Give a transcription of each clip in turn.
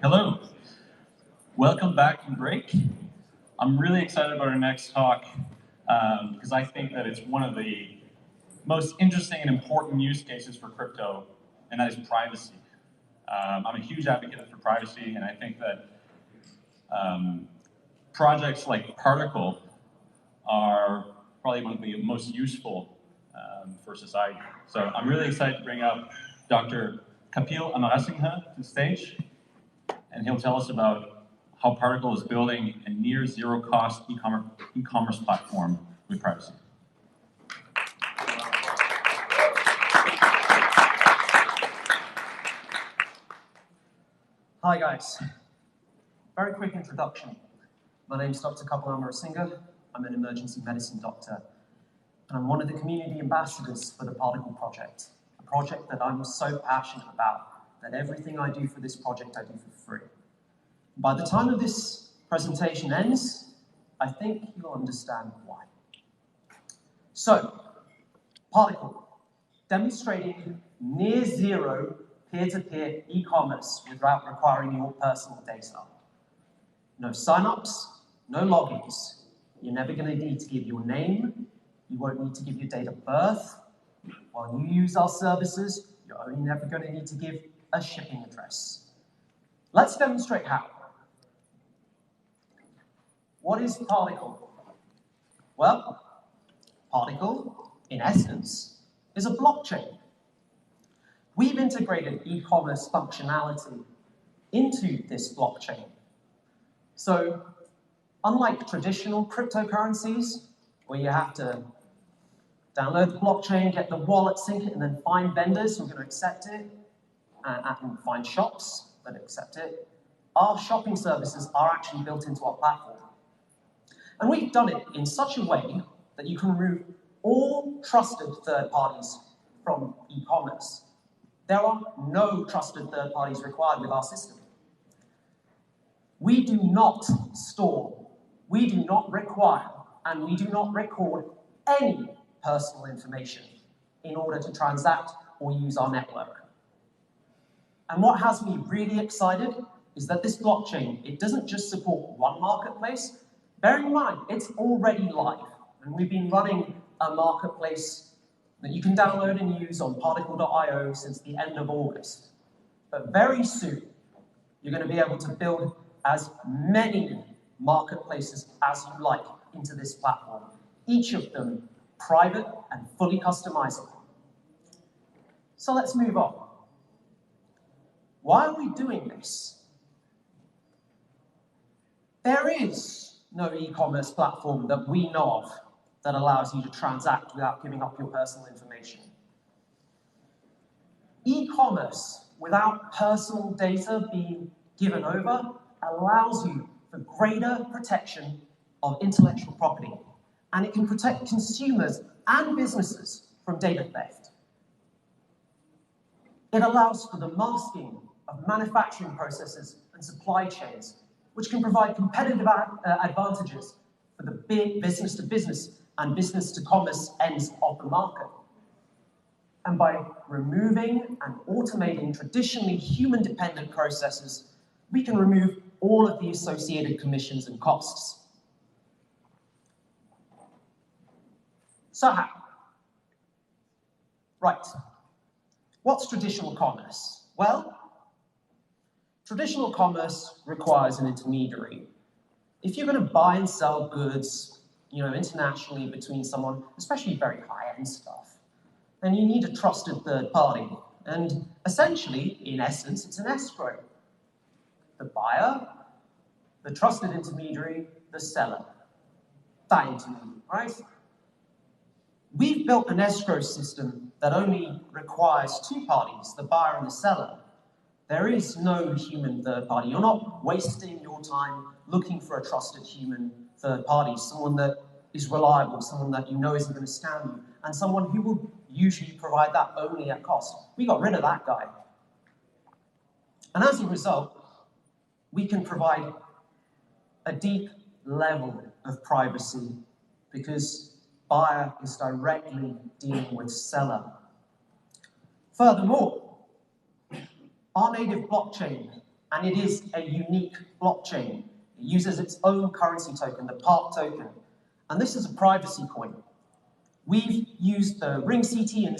Hello. Welcome back from break. I'm really excited about our next talk because I think that it's one of the most interesting and important use cases for crypto, and that is privacy. I'm a huge advocate for privacy, and I think that projects like Particl are probably one of the most useful for society. So I'm really excited to bring up Dr. Kapil Amarasinghe to the stage, and he'll tell us about how Particl is building a near zero cost e-commerce platform with privacy. Hi guys. Very quick introduction. My name is Dr. Kapil Amarasinghe. I'm an emergency medicine doctor, and I'm one of the community ambassadors for the Particl project, a project that I'm so passionate about that everything I do for this project I do for free. By the time of this presentation ends, I think you'll understand why. So, Particl, demonstrating near zero peer-to-peer e-commerce without requiring your personal data. No sign-ups, no logins. You're never going to need to give your name. You won't need to give your date of birth. While you use our services, you're only never going to need to give a shipping address. Let's demonstrate how. What is Particl? Well, Particl, in essence, is a blockchain. We've integrated e-commerce functionality into this blockchain. So, unlike traditional cryptocurrencies, where you have to download the blockchain, get the wallet, sync it, and then find vendors who are going to accept it, and find shops that accept it, our shopping services are actually built into our platform. And we've done it in such a way that you can remove all trusted third parties from e-commerce. There are no trusted third parties required with our system. We do not store, we do not require, and we do not record any personal information in order to transact or use our network. And what has me really excited is that this blockchain, it doesn't just support one marketplace. Bear in mind, it's already live, and we've been running a marketplace that you can download and use on Particl.io since the end of August. But very soon, you're going to be able to build as many marketplaces as you like into this platform, each of them private and fully customizable. So let's move on. Why are we doing this? There is no e-commerce platform that we know of that allows you to transact without giving up your personal information. E-commerce without personal data being given over allows you for greater protection of intellectual property, and it can protect consumers and businesses from data theft. It allows for the masking of manufacturing processes and supply chains, which can provide competitive advantages for the big business-to-business and business-to-commerce ends of the market. And by removing and automating traditionally human-dependent processes, we can remove all of the associated commissions and costs. So how? Right. What's traditional commerce? Well, traditional commerce requires an intermediary. If you're going to buy and sell goods, internationally between someone, especially very high-end stuff, then you need a trusted third party. And essentially, in essence, it's an escrow. The buyer, the trusted intermediary, the seller. That intermediary, right? We've built an escrow system that only requires two parties, the buyer and the seller. There is no human third party. You're not wasting your time looking for a trusted human third party, someone that is reliable, someone that you know isn't going to scam you, and someone who will usually provide that only at cost. We got rid of that guy. And as a result, we can provide a deep level of privacy because buyer is directly dealing with seller. Furthermore, our native blockchain and it is a unique blockchain. It uses its own currency token, the Park token, and this is a privacy coin. We've used the ring CT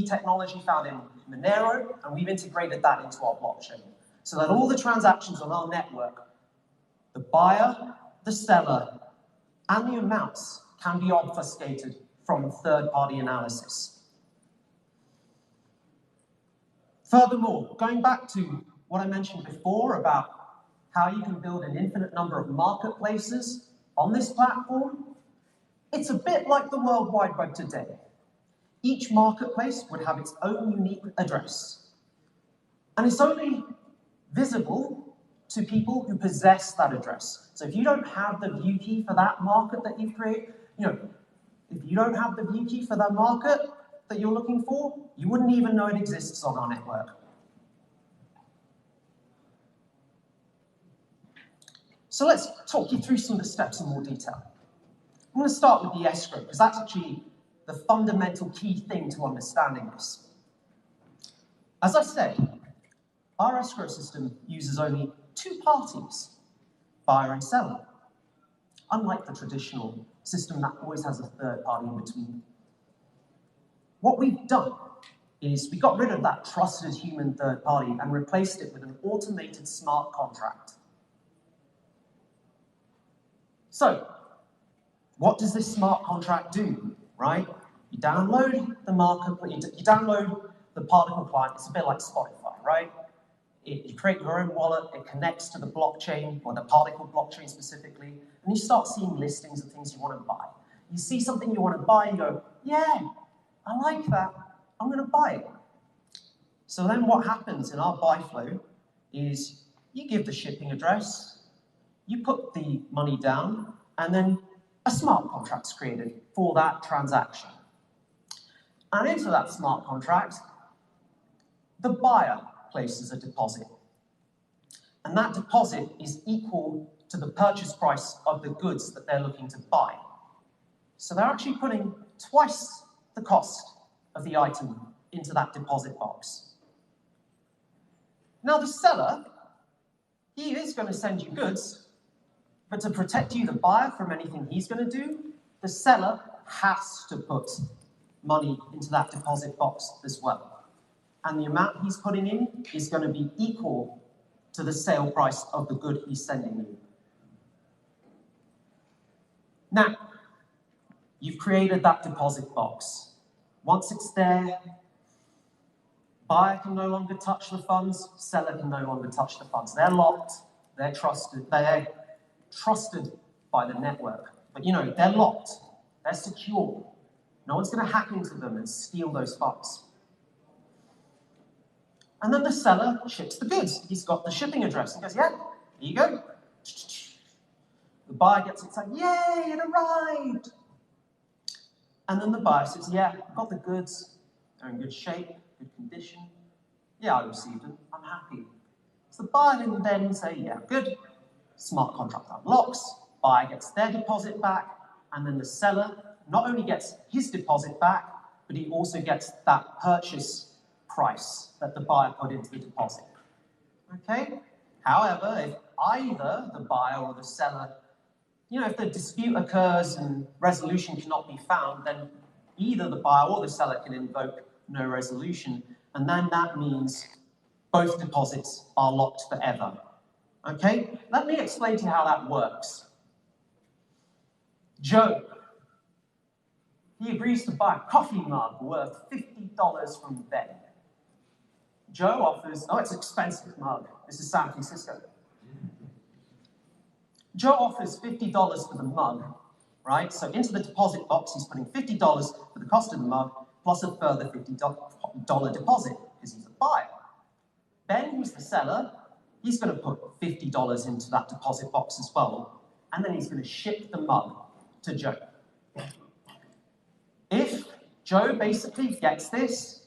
technology found in Monero, and we've integrated that into our blockchain, so that all the transactions on our network, the buyer, the seller, and the amounts can be obfuscated from third-party analysis. Furthermore, going back to what I mentioned before about how you can build an infinite number of marketplaces on this platform, it's a bit like the World Wide Web today. Each marketplace would have its own unique address, and it's only visible to people who possess that address. So if you don't have the view key for that market that you've created, if you don't have the view key for that market that you're looking for, you wouldn't even know it exists on our network. So let's talk you through some of the steps in more detail. I'm going to start with the escrow, because that's actually the fundamental key thing to understanding this. As I said, our escrow system uses only two parties, buyer and seller, unlike the traditional system that always has a third party in between. What we've done is we got rid of that trusted human third party and replaced it with an automated smart contract. So, what does this smart contract do, right? You download the you download the Particl client. It's a bit like Spotify, right? You create your own wallet, it connects to the blockchain, or the Particl blockchain specifically, and you start seeing listings of things you want to buy. You see something you want to buy, you go, yeah, I like that, I'm going to buy it. So then what happens in our buy flow is you give the shipping address, you put the money down, and then a smart contract's created for that transaction. And into that smart contract, the buyer places a deposit. And that deposit is equal to the purchase price of the goods that they're looking to buy. So they're actually putting twice the cost of the item into that deposit box. Now the seller, he is going to send you goods, but to protect you, the buyer, from anything he's going to do, the seller has to put money into that deposit box as well. And the amount he's putting in is going to be equal to the sale price of the good he's sending you. Now, you've created that deposit box. Once it's there, buyer can no longer touch the funds, seller can no longer touch the funds. They're locked, they're trusted by the network. But they're locked, they're secure. No one's going to hack into them and steal those funds. And then the seller ships the goods. He's got the shipping address. He goes, yeah, here you go. The buyer gets it, saying, yay, it arrived. And then the buyer says, yeah, I've got the goods. They're in good shape, good condition. Yeah, I received them. I'm happy. So the buyer can then say, yeah, good. Smart contract unlocks. Buyer gets their deposit back. And then the seller not only gets his deposit back, but he also gets that purchase price that the buyer put into the deposit. Okay? However, if either the buyer or the seller, if the dispute occurs and resolution cannot be found, then either the buyer or the seller can invoke no resolution, and then that means both deposits are locked forever. Okay? Let me explain to you how that works. Joe, he agrees to buy a coffee mug worth $50 from Ben. Joe offers, oh, it's an expensive mug. This is San Francisco. Joe offers $50 for the mug, right? So into the deposit box, he's putting $50 for the cost of the mug, plus a further $50 deposit, because he's a buyer. Ben, who's the seller, he's going to put $50 into that deposit box as well, and then he's going to ship the mug to Joe. If Joe basically gets this,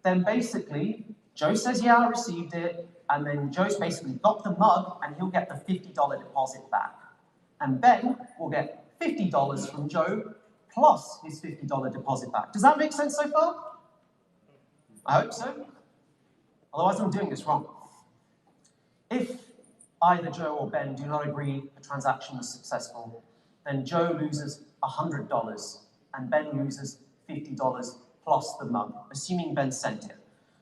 then basically, Joe says, yeah, I received it, and then Joe's basically got the mug, and he'll get the $50 deposit back. And Ben will get $50 from Joe, plus his $50 deposit back. Does that make sense so far? I hope so. Otherwise, I'm doing this wrong. If either Joe or Ben do not agree a transaction was successful, then Joe loses $100 and Ben loses $50 plus the mug, assuming Ben sent it.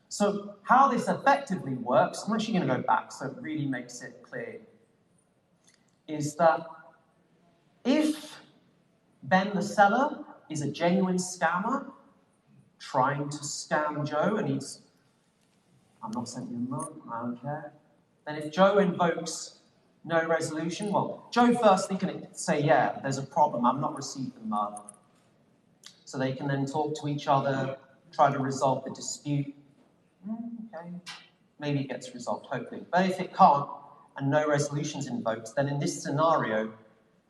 So how this effectively works, I'm actually going to go back so it really makes it clear, is that if Ben the seller is a genuine scammer trying to scam Joe and he's, I'm not sending you a mug, I don't care. Then if Joe invokes no resolution, well, Joe firstly can say, yeah, there's a problem, I've not received the mug. So they can then talk to each other, try to resolve the dispute. Okay, maybe it gets resolved, hopefully. But if it can't, and no resolution's invoked, then in this scenario,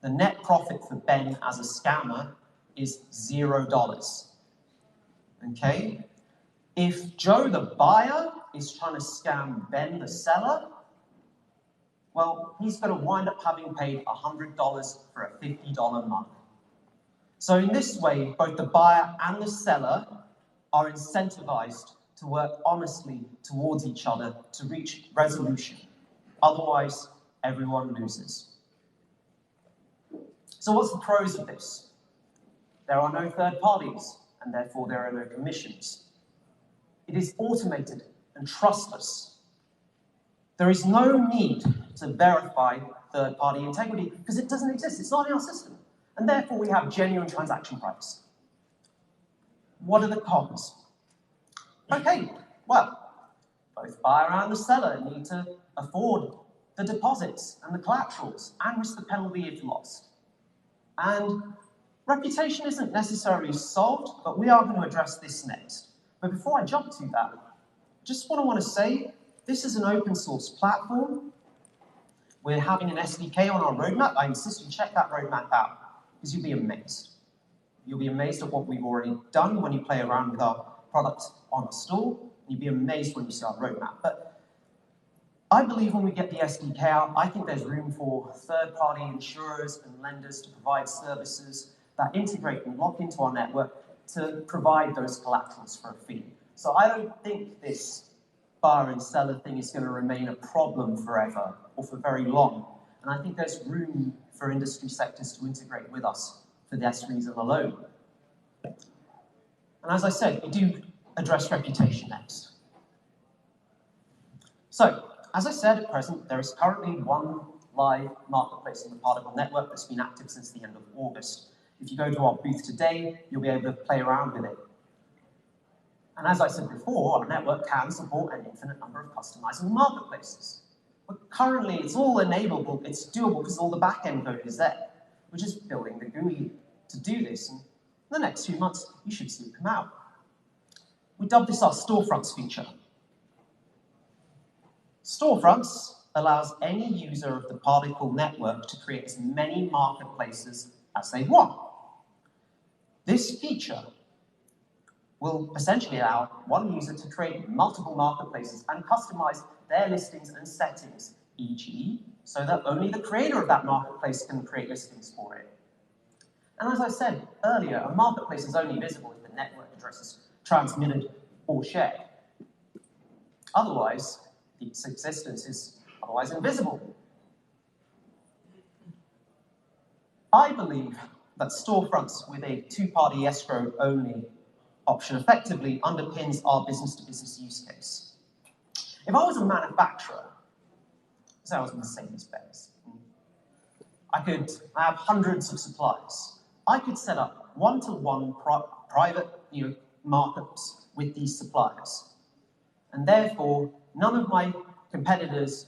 the net profit for Ben as a scammer is $0. Okay? If Joe the buyer is trying to scam Ben the seller, well, he's going to wind up having paid $100 for a $50 mug. So in this way, both the buyer and the seller are incentivized to work honestly towards each other to reach resolution. Otherwise, everyone loses. So what's the pros of this? There are no third parties, and therefore there are no commissions. It is automated and trustless. There is no need to verify third-party integrity because it doesn't exist. It's not in our system. And therefore, we have genuine transaction price. What are the cons? Okay, well, both buyer and the seller need to afford the deposits and the collaterals and risk the penalty if lost. And reputation isn't necessarily solved, but we are going to address this next. But before I jump to that, just what I want to say, this is an open source platform. We're having an SDK on our roadmap. I insist you check that roadmap out, because you'll be amazed. You'll be amazed at what we've already done when you play around with our product on the store. You'll be amazed when you see our roadmap. But I believe when we get the SDK out, I think there's room for third-party insurers and lenders to provide services that integrate and lock into our network to provide those collaterals for a fee. So I don't think this buyer and seller thing is going to remain a problem forever or for very long. And I think there's room for industry sectors to integrate with us for this reason alone. And as I said, we do address reputation next. So, as I said, at present, there is currently one live marketplace on the Particl network that's been active since the end of August. If you go to our booth today, you'll be able to play around with it. And as I said before, our network can support an infinite number of customizable marketplaces. But currently, it's all enablable, it's doable because all the back-end code is there. We're just building the GUI to do this, and in the next few months, you should see it come out. We dubbed this our Storefronts feature. Storefronts allows any user of the Particl network to create as many marketplaces as they want. This feature will essentially allow one user to create multiple marketplaces and customize their listings and settings, e.g., so that only the creator of that marketplace can create listings for it. And as I said earlier, a marketplace is only visible if the network address is transmitted or shared. Otherwise, its existence is otherwise invisible. I believe that Storefronts with a two-party escrow only option effectively underpins our business-to-business use case. If I was a manufacturer, say I was Mercedes-Benz, I have hundreds of suppliers. I could set up one-to-one private markups with these suppliers. And therefore, none of my competitors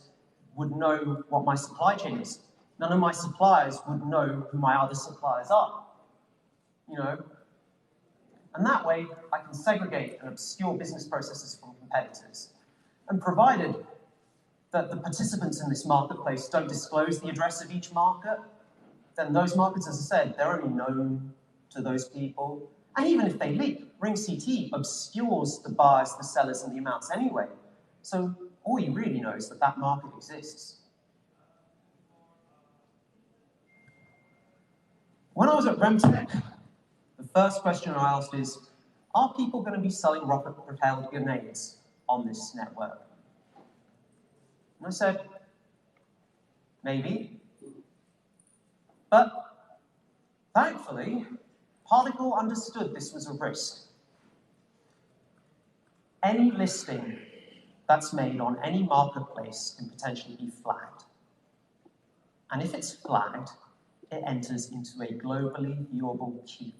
would know what my supply chain is. None of my suppliers would know who my other suppliers are. And that way, I can segregate and obscure business processes from competitors. And provided that the participants in this marketplace don't disclose the address of each market, then those markets, as I said, they're only known to those people. And even if they leak, Ring CT obscures the buyers, the sellers, and the amounts anyway. So all you really know is that that market exists. When I was at Remtech, the first question I asked is, are people going to be selling rocket-propelled grenades on this network? And I said, maybe. But thankfully, Particl understood this was a risk. Any listing that's made on any marketplace can potentially be flagged. And if it's flagged, it enters into a globally viewable queue.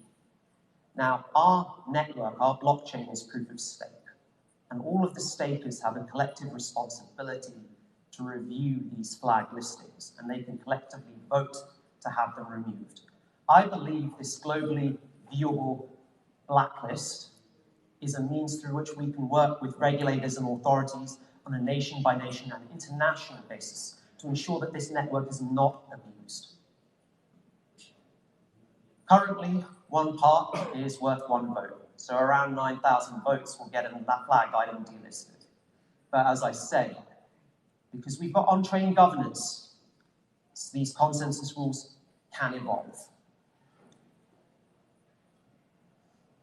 Now, our network, our blockchain is proof of stake, and all of the stakers have a collective responsibility to review these flagged listings, and they can collectively vote to have them removed. I believe this globally viewable blacklist is a means through which we can work with regulators and authorities on a nation-by-nation and international basis to ensure that this network is not abused. Currently, one part is worth one vote, so around 9,000 votes will get that flagged item delisted. But as I say, because we've got on-chain governance, these consensus rules can evolve.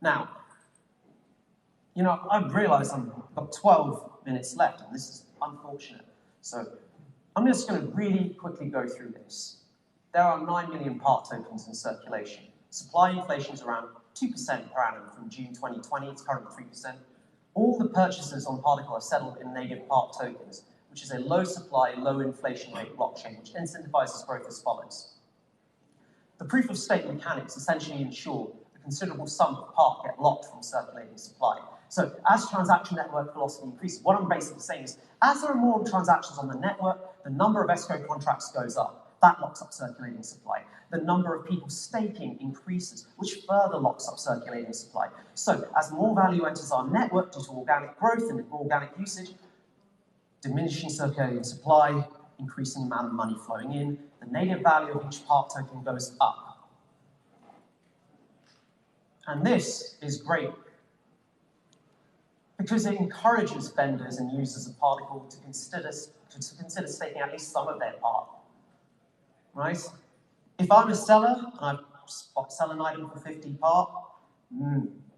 Now, you know, I've realized I've got 12 minutes left, and this is unfortunate. So I'm just going to really quickly go through this. There are 9 million part tokens in circulation. Supply inflation is around 2% per annum from June 2020. It's currently 3%. All the purchases on Particl are settled in native part tokens, which is a low supply, low inflation rate blockchain, which incentivizes growth as follows. The proof of stake mechanics essentially ensure a considerable sum of part get locked from circulating supply. So as transaction network velocity increases, what I'm basically saying is, as there are more transactions on the network, the number of escrow contracts goes up. That locks up circulating supply. The number of people staking increases, which further locks up circulating supply. So as more value enters our network due to organic growth and organic usage, diminishing circulating supply, increasing amount of money flowing in, the native value of each part token goes up. And this is great because it encourages vendors and users of Particl to consider staking at least some of their part, right? If I'm a seller and I sell an item for 50 part,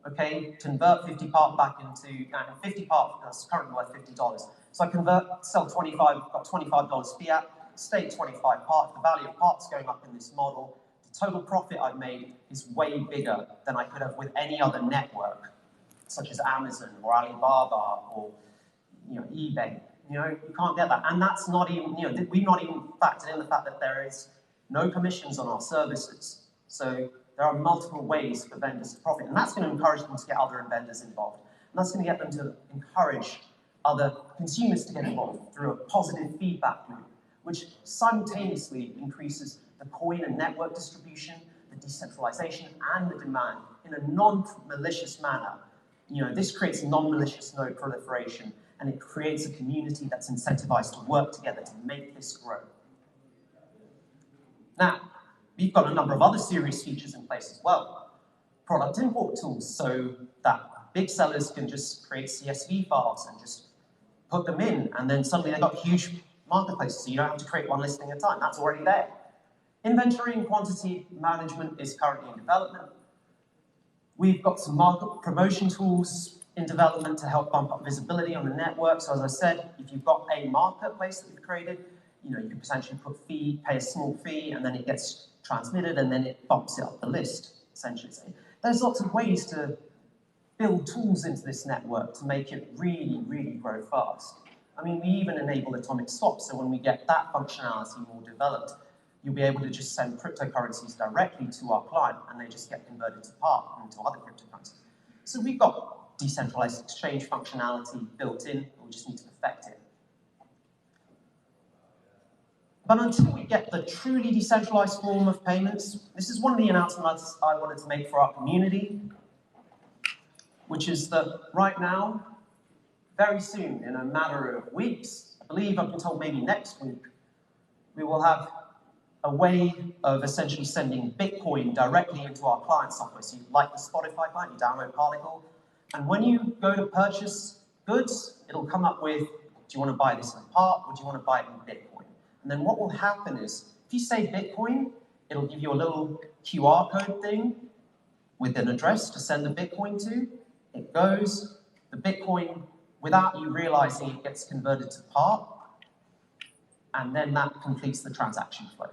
okay, convert 50 part back into 50 part that's currently worth $50. So I sell 25, got $25 fiat, stake 25 part. The value of parts going up in this model. The total profit I've made is way bigger than I could have with any other network, such as Amazon or Alibaba or eBay. You can't get that, and that's not even we've not even factored in the fact that there is no commissions on our services. So there are multiple ways for vendors to profit, and that's going to encourage them to get other vendors involved, and that's going to get them to encourage other consumers to get involved through a positive feedback loop, which simultaneously increases the coin and network distribution, the decentralization, and the demand in a non-malicious manner. This creates non-malicious node proliferation, and it creates a community that's incentivized to work together to make this grow. Now, we've got a number of other serious features in place as well. Product import tools, so that big sellers can just create CSV files and just put them in, and then suddenly they've got huge marketplaces, so you don't have to create one listing at a time. That's already there. Inventory and quantity management is currently in development. We've got some market promotion tools in development to help bump up visibility on the network. So as I said, if you've got a marketplace that you've created, you can potentially pay a small fee, and then it gets transmitted, and then it bumps it up the list, essentially. There's lots of ways to build tools into this network to make it really, really grow fast. I mean, we even enable atomic swaps, so when we get that functionality more developed, you'll be able to just send cryptocurrencies directly to our client, and they just get converted to part into other cryptocurrencies. So we've got decentralized exchange functionality built in, we just need to perfect it. But until we get the truly decentralized form of payments, this is one of the announcements I wanted to make for our community, which is that right now, very soon, in a matter of weeks, I believe I've been told maybe next week, we will have a way of essentially sending Bitcoin directly into our client software. So like the Spotify client, you download Particl, and when you go to purchase goods, it'll come up with, do you want to buy this in part, or do you want to buy it in Bitcoin? And then what will happen is, if you say Bitcoin, it'll give you a little QR code thing with an address to send the Bitcoin to. It goes, the Bitcoin without you realizing it gets converted to part, and then that completes the transaction flow.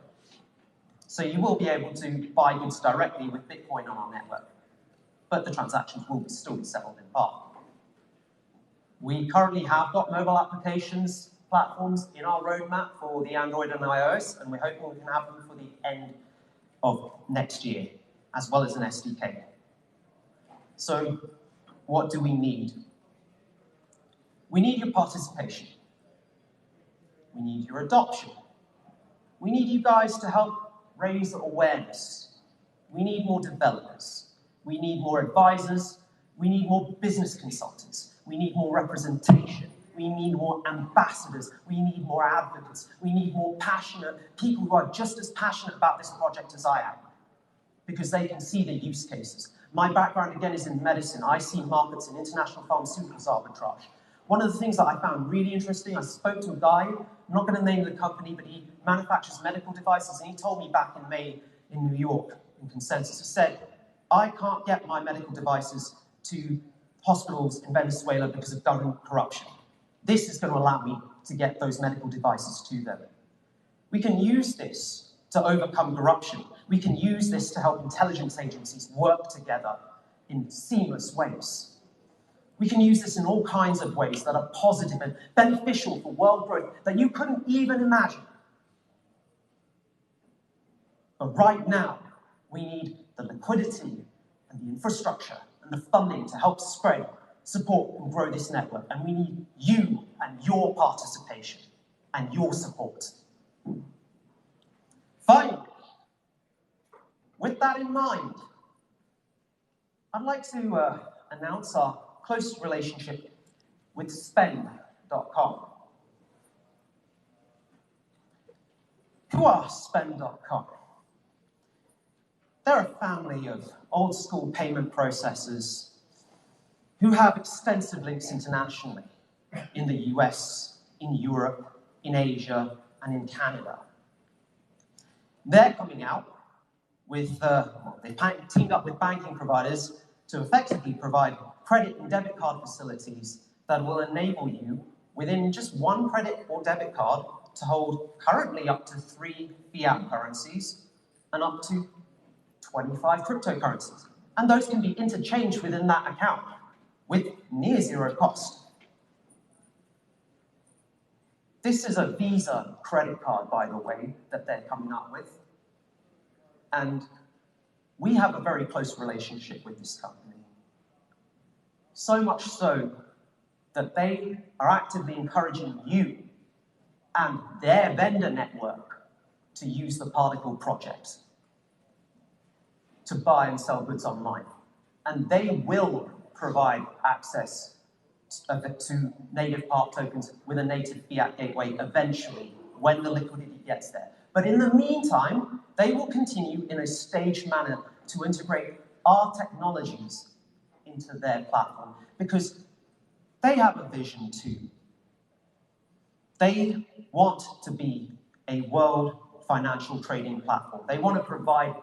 So you will be able to buy goods directly with Bitcoin on our network, but the transactions will still be settled in part. We currently have got mobile applications platforms in our roadmap for the Android and iOS, and we're hoping we can have them for the end of next year, as well as an SDK. So what do we need? We need your participation. We need your adoption. We need you guys to help raise awareness. We need more developers. We need more advisors. We need more business consultants. We need more representation. We need more ambassadors. We need more advocates. We need more passionate people who are just as passionate about this project as I am, because they can see the use cases. My background, again, is in medicine. I see markets in international pharmaceuticals arbitrage. One of the things that I found really interesting, I spoke to a guy, I'm not going to name the company, but he manufactures medical devices, and he told me back in May in New York, in Consensus, he said, I can't get my medical devices to hospitals in Venezuela because of government corruption. This is going to allow me to get those medical devices to them. We can use this to overcome corruption. We can use this to help intelligence agencies work together in seamless ways. We can use this in all kinds of ways that are positive and beneficial for world growth that you couldn't even imagine. But right now, we need the liquidity and the infrastructure and the funding to help spread, support, and grow this network. And we need you and your participation and your support. Finally, with that in mind, I'd like to announce our close relationship with Spend.com. Who are Spend.com? They're a family of old-school payment processors who have extensive links internationally in the US, in Europe, in Asia, and in Canada. They're coming out with, they teamed up with banking providers to effectively provide credit and debit card facilities that will enable you, within just one credit or debit card, to hold currently up to 3 fiat currencies and up to 25 cryptocurrencies. And those can be interchanged within that account with near zero cost. This is a Visa credit card, by the way, that they're coming up with. And we have a very close relationship with this company. So much so that they are actively encouraging you and their vendor network to use the Particl project to buy and sell goods online. And they will provide access to native part tokens with a native fiat gateway eventually, when the liquidity gets there. But in the meantime, they will continue in a staged manner to integrate our technologies into their platform, because they have a vision too. They want to be a world financial trading platform. They want to provide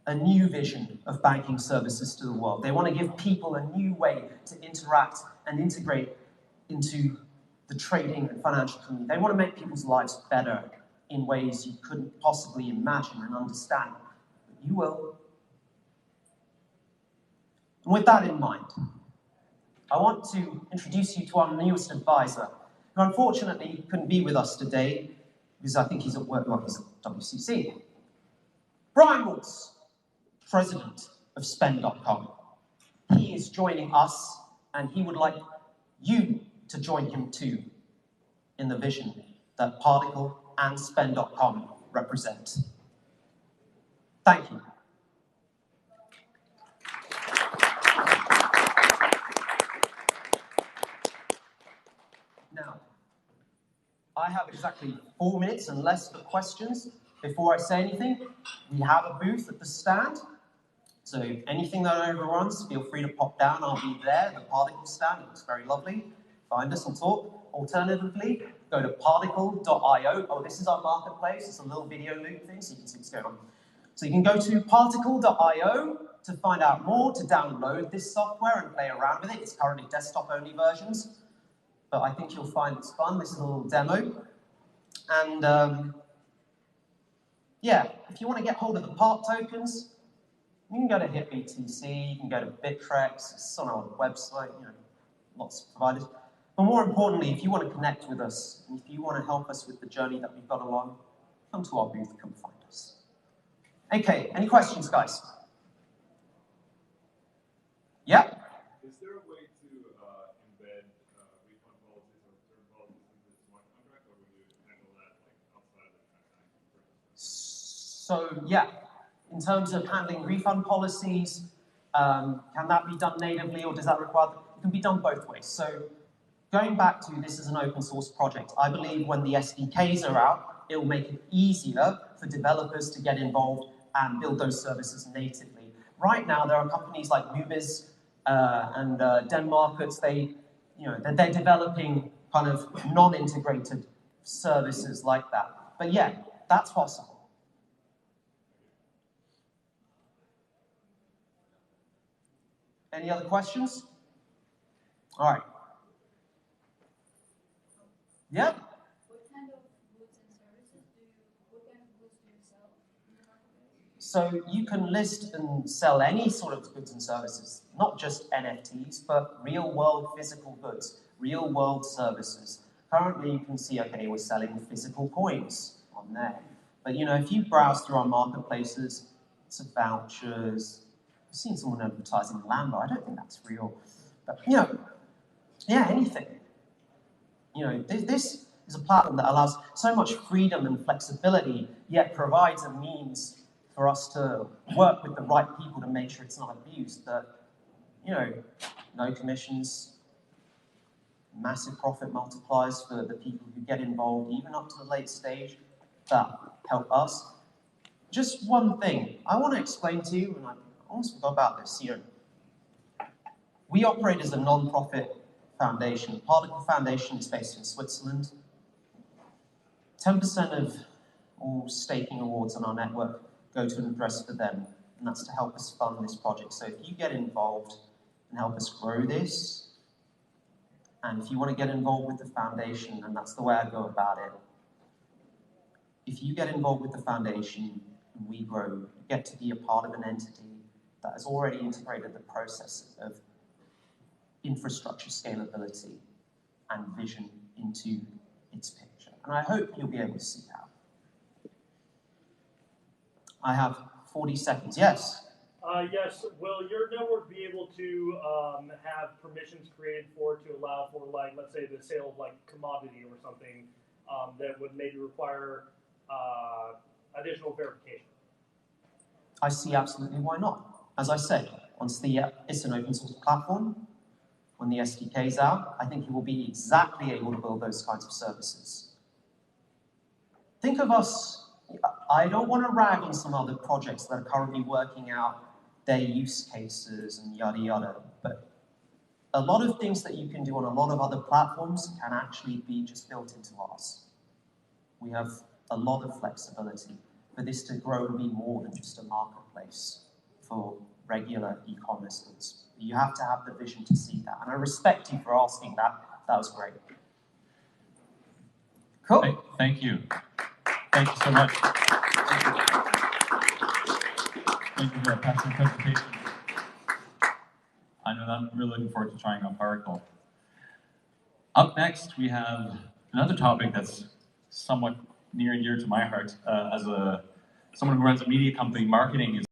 a new vision of banking services to the world. They want to give people a new way to interact and integrate into the trading and financial community. They want to make people's lives better in ways you couldn't possibly imagine and understand. But you will. And with that in mind, I want to introduce you to our newest advisor, who unfortunately couldn't be with us today, because I think he's at work, well, he's at WCC. Brian Woods, president of Spend.com. He is joining us, and he would like you to join him too in the vision that Particl and Spend.com represent. Thank you. Now, I have exactly 4 minutes and less for questions. Before I say anything, we have a booth at the stand. So anything that overruns, feel free to pop down. I'll be there. The Particl stand, it looks very lovely. Find us and talk. Alternatively, go to particl.io. Oh, this is our marketplace. It's a little video loop thing, so you can see what's going on. So you can go to particl.io to find out more, to download this software and play around with it. It's currently desktop-only versions. but I think you'll find it's fun. This is a little demo. And yeah, if you want to get hold of the part tokens, you can go to HitBTC, you can go to Bittrex, it's on our website, lots of providers. But more importantly, if you want to connect with us, and if you want to help us with the journey that we've got along, come to our booth, come find us. Okay, any questions, guys? Yeah? Is there a way to embed refund policies or return policies into this one contract, or would you handle that outside of the transaction? So yeah, in terms of handling refund policies, can that be done natively, or does that require? It can be done both ways. So going back to this is an open source project. I believe when the SDKs are out, it will make it easier for developers to get involved and build those services natively. Right now, there are companies like Mubiz and Denmarkets. They're developing kind of non-integrated services like that. But yeah, that's possible. Any other questions? All right. Yeah? What kind of goods and services what kind of goods do you sell in the marketplace? So you can list and sell any sort of goods and services, not just NFTs, but real-world physical goods, real-world services. Currently, you can see, okay, we're selling physical coins on there. But if you browse through our marketplaces, it's vouchers. I've seen someone advertising Lambo. I don't think that's real. But yeah, anything. This is a platform that allows so much freedom and flexibility, yet provides a means for us to work with the right people to make sure it's not abused. That, no commissions, massive profit multipliers for the people who get involved, even up to the late stage, that help us. Just one thing I want to explain to you, and I almost forgot about this. We operate as a non-profit foundation. Particl Foundation is based in Switzerland. 10% of all staking awards on our network go to an address for them, and that's to help us fund this project. So if you get involved and help us grow this, and if you want to get involved with the foundation, and that's the way I go about it, if you get involved with the foundation and we grow, you get to be a part of an entity that has already integrated the process of infrastructure scalability and vision into its picture. And I hope you'll be able to see how. I have 40 seconds. Yes? Yes. Will your network be able to have permissions created for it to allow for, let's say, the sale of commodity or something that would maybe require additional verification? I see absolutely why not. As I said, once it's an open source platform, when the SDK is out, I think you will be exactly able to build those kinds of services. Think of us, I don't want to rag on some other projects that are currently working out their use cases and yada yada, but a lot of things that you can do on a lot of other platforms can actually be just built into ours. We have a lot of flexibility for this to grow and be more than just a marketplace for regular e-commerce goods. You have to have the vision to see that. And I respect you for asking that. That was great. Cool. Thank you. Thank you so much. Thank you for that passionate presentation. I know that I'm really looking forward to trying out Particl. Up next, we have another topic that's somewhat near and dear to my heart as someone who runs a media company. Marketing is